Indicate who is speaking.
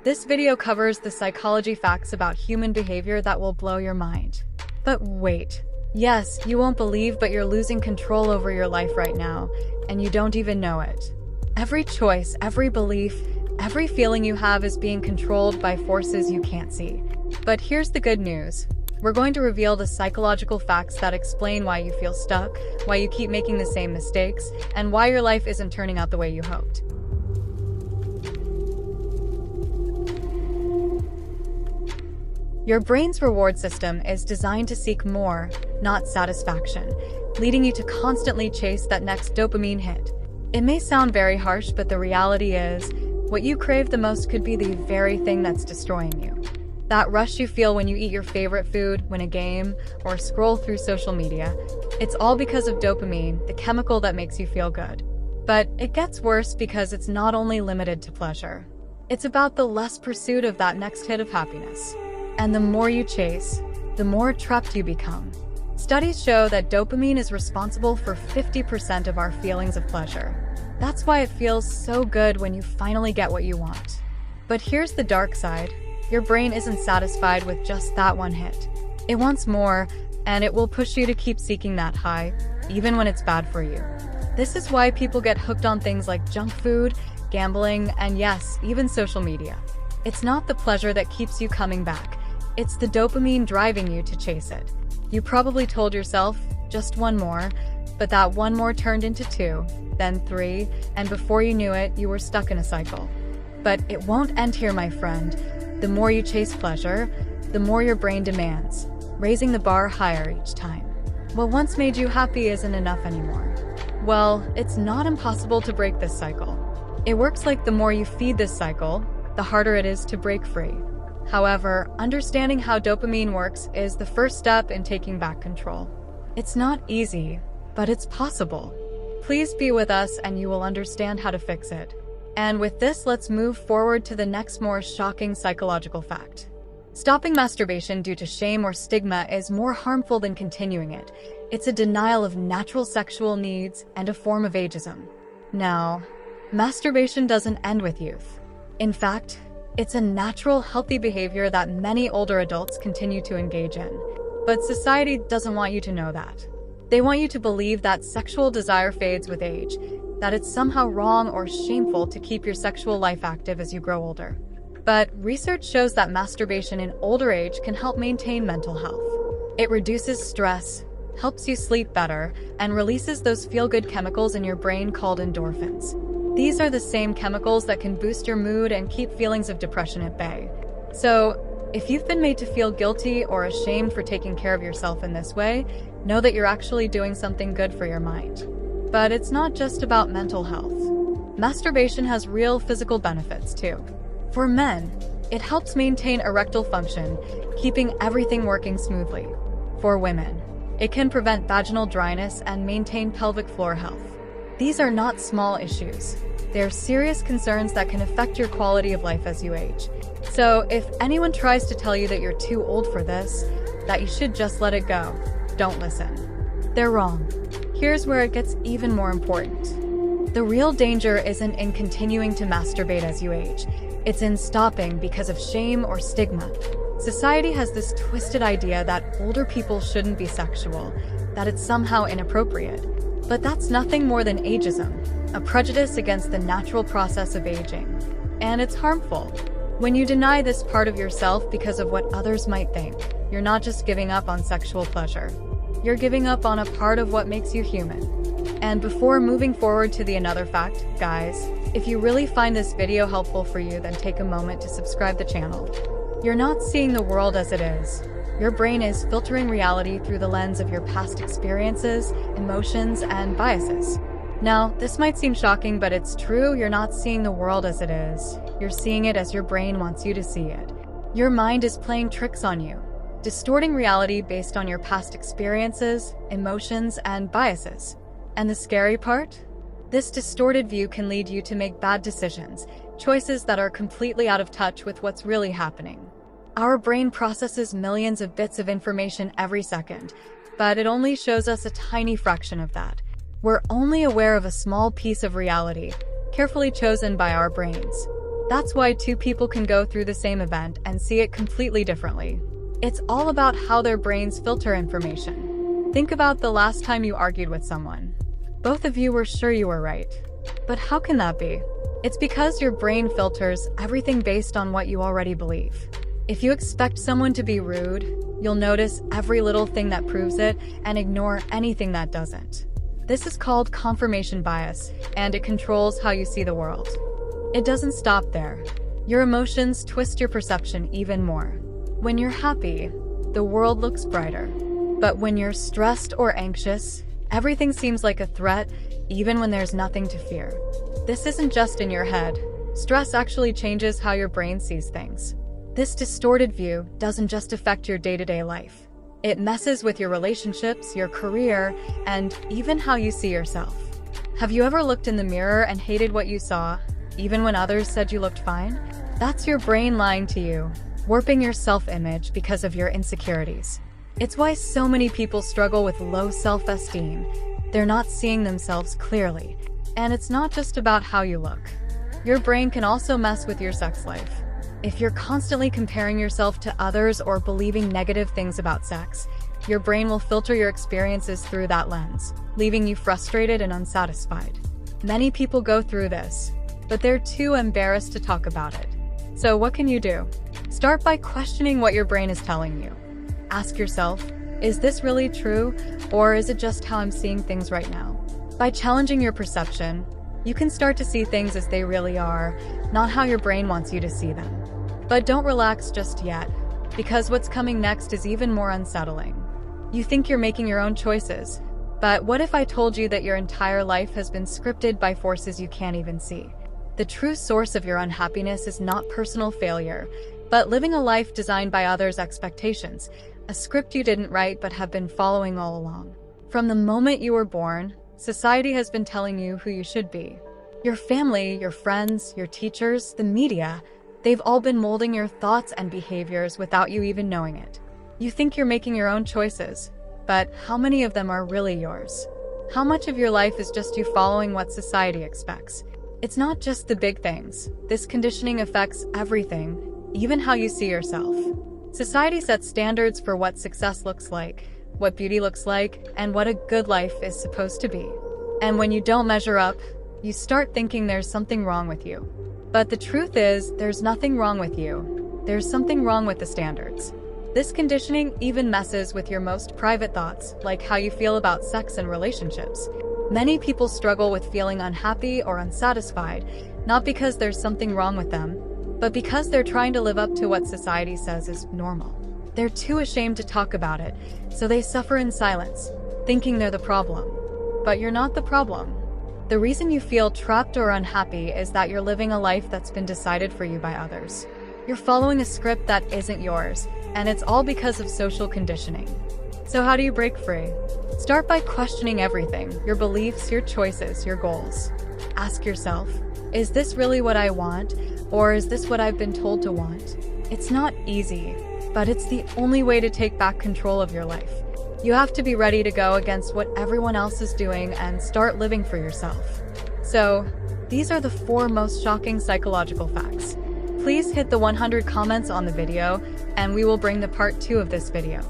Speaker 1: This video covers the psychology facts about human behavior that will blow your mind. But wait. Yes, you won't believe, but you're losing control over your life right now, and you don't even know it. Every choice, every belief, every feeling you have is being controlled by forces you can't see. But here's the good news. We're going to reveal the psychological facts that explain why you feel stuck, why you keep making the same mistakes, and why your life isn't turning out the way you hoped. Your brain's reward system is designed to seek more, not satisfaction, leading you to constantly chase that next dopamine hit. It may sound very harsh, but the reality is, what you crave the most could be the very thing that's destroying you. That rush you feel when you eat your favorite food, win a game, or scroll through social media, it's all because of dopamine, the chemical that makes you feel good. But it gets worse because it's not only limited to pleasure. It's about the less pursuit of that next hit of happiness. And the more you chase, the more trapped you become. Studies show that dopamine is responsible for 50% of our feelings of pleasure. That's why it feels so good when you finally get what you want. But here's the dark side. Your brain isn't satisfied with just that one hit. It wants more, and it will push you to keep seeking that high, even when it's bad for you. This is why people get hooked on things like junk food, gambling, and yes, even social media. It's not the pleasure that keeps you coming back. It's the dopamine driving you to chase it. You probably told yourself, just one more, but that one more turned into 2, then 3, and before you knew it, you were stuck in a cycle. But it won't end here, my friend. The more you chase pleasure, the more your brain demands, raising the bar higher each time. What once made you happy isn't enough anymore. Well, it's not impossible to break this cycle. It works like the more you feed this cycle, the harder it is to break free. However, understanding how dopamine works is the first step in taking back control. It's not easy, but it's possible. Please be with us and you will understand how to fix it. And with this, let's move forward to the next more shocking psychological fact. Stopping masturbation due to shame or stigma is more harmful than continuing it. It's a denial of natural sexual needs and a form of ageism. Now, masturbation doesn't end with youth. In fact, it's a natural, healthy behavior that many older adults continue to engage in. But society doesn't want you to know that. They want you to believe that sexual desire fades with age, that it's somehow wrong or shameful to keep your sexual life active as you grow older. But research shows that masturbation in older age can help maintain mental health. It reduces stress, helps you sleep better, and releases those feel-good chemicals in your brain called endorphins. These are the same chemicals that can boost your mood and keep feelings of depression at bay. So, if you've been made to feel guilty or ashamed for taking care of yourself in this way, know that you're actually doing something good for your mind. But it's not just about mental health. Masturbation has real physical benefits too. For men, it helps maintain erectile function, keeping everything working smoothly. For women, it can prevent vaginal dryness and maintain pelvic floor health. These are not small issues. They're serious concerns that can affect your quality of life as you age. So if anyone tries to tell you that you're too old for this, that you should just let it go, don't listen. They're wrong. Here's where it gets even more important. The real danger isn't in continuing to masturbate as you age. It's in stopping because of shame or stigma. Society has this twisted idea that older people shouldn't be sexual, that it's somehow inappropriate. But that's nothing more than ageism, a prejudice against the natural process of aging. And it's harmful. When you deny this part of yourself because of what others might think, you're not just giving up on sexual pleasure. You're giving up on a part of what makes you human. And before moving forward to the another fact, guys, if you really find this video helpful for you, then take a moment to subscribe the channel. You're not seeing the world as it is. Your brain is filtering reality through the lens of your past experiences, emotions, and biases. Now, this might seem shocking, but it's true. You're not seeing the world as it is. You're seeing it as your brain wants you to see it. Your mind is playing tricks on you, distorting reality based on your past experiences, emotions, and biases. And the scary part? This distorted view can lead you to make bad decisions, choices that are completely out of touch with what's really happening. Our brain processes millions of bits of information every second, but it only shows us a tiny fraction of that. We're only aware of a small piece of reality, carefully chosen by our brains. That's why two people can go through the same event and see it completely differently. It's all about how their brains filter information. Think about the last time you argued with someone. Both of you were sure you were right. But how can that be? It's because your brain filters everything based on what you already believe. If you expect someone to be rude, you'll notice every little thing that proves it and ignore anything that doesn't. This is called confirmation bias, and it controls how you see the world. It doesn't stop there. Your emotions twist your perception even more. When you're happy, the world looks brighter. But when you're stressed or anxious, everything seems like a threat, even when there's nothing to fear. This isn't just in your head. Stress actually changes how your brain sees things. This distorted view doesn't just affect your day-to-day life. It messes with your relationships, your career, and even how you see yourself. Have you ever looked in the mirror and hated what you saw, even when others said you looked fine? That's your brain lying to you, warping your self-image because of your insecurities. It's why so many people struggle with low self-esteem. They're not seeing themselves clearly. And it's not just about how you look. Your brain can also mess with your sex life. If you're constantly comparing yourself to others or believing negative things about sex, your brain will filter your experiences through that lens, leaving you frustrated and unsatisfied. Many people go through this, but they're too embarrassed to talk about it. So what can you do? Start by questioning what your brain is telling you. Ask yourself, is this really true, or is it just how I'm seeing things right now? By challenging your perception, you can start to see things as they really are, not how your brain wants you to see them. But don't relax just yet, because what's coming next is even more unsettling. You think you're making your own choices, but what if I told you that your entire life has been scripted by forces you can't even see? The true source of your unhappiness is not personal failure, but living a life designed by others' expectations, a script you didn't write but have been following all along. From the moment you were born, society has been telling you who you should be. Your family, your friends, your teachers, the media, they've all been molding your thoughts and behaviors without you even knowing it. You think you're making your own choices, but how many of them are really yours? How much of your life is just you following what society expects? It's not just the big things. This conditioning affects everything, even how you see yourself. Society sets standards for what success looks like, what beauty looks like, and what a good life is supposed to be. And when you don't measure up, you start thinking there's something wrong with you. But the truth is, there's nothing wrong with you. There's something wrong with the standards. This conditioning even messes with your most private thoughts, like how you feel about sex and relationships. Many people struggle with feeling unhappy or unsatisfied, not because there's something wrong with them, but because they're trying to live up to what society says is normal. They're too ashamed to talk about it, so they suffer in silence, thinking they're the problem. But you're not the problem. The reason you feel trapped or unhappy is that you're living a life that's been decided for you by others. You're following a script that isn't yours, and it's all because of social conditioning. So how do you break free? Start by questioning everything, your beliefs, your choices, your goals. Ask yourself, is this really what I want, or is this what I've been told to want? It's not easy, but it's the only way to take back control of your life. You have to be ready to go against what everyone else is doing and start living for yourself. So, these are the 4 most shocking psychological facts. Please hit the 100 comments on the video, and we will bring the part 2 of this video.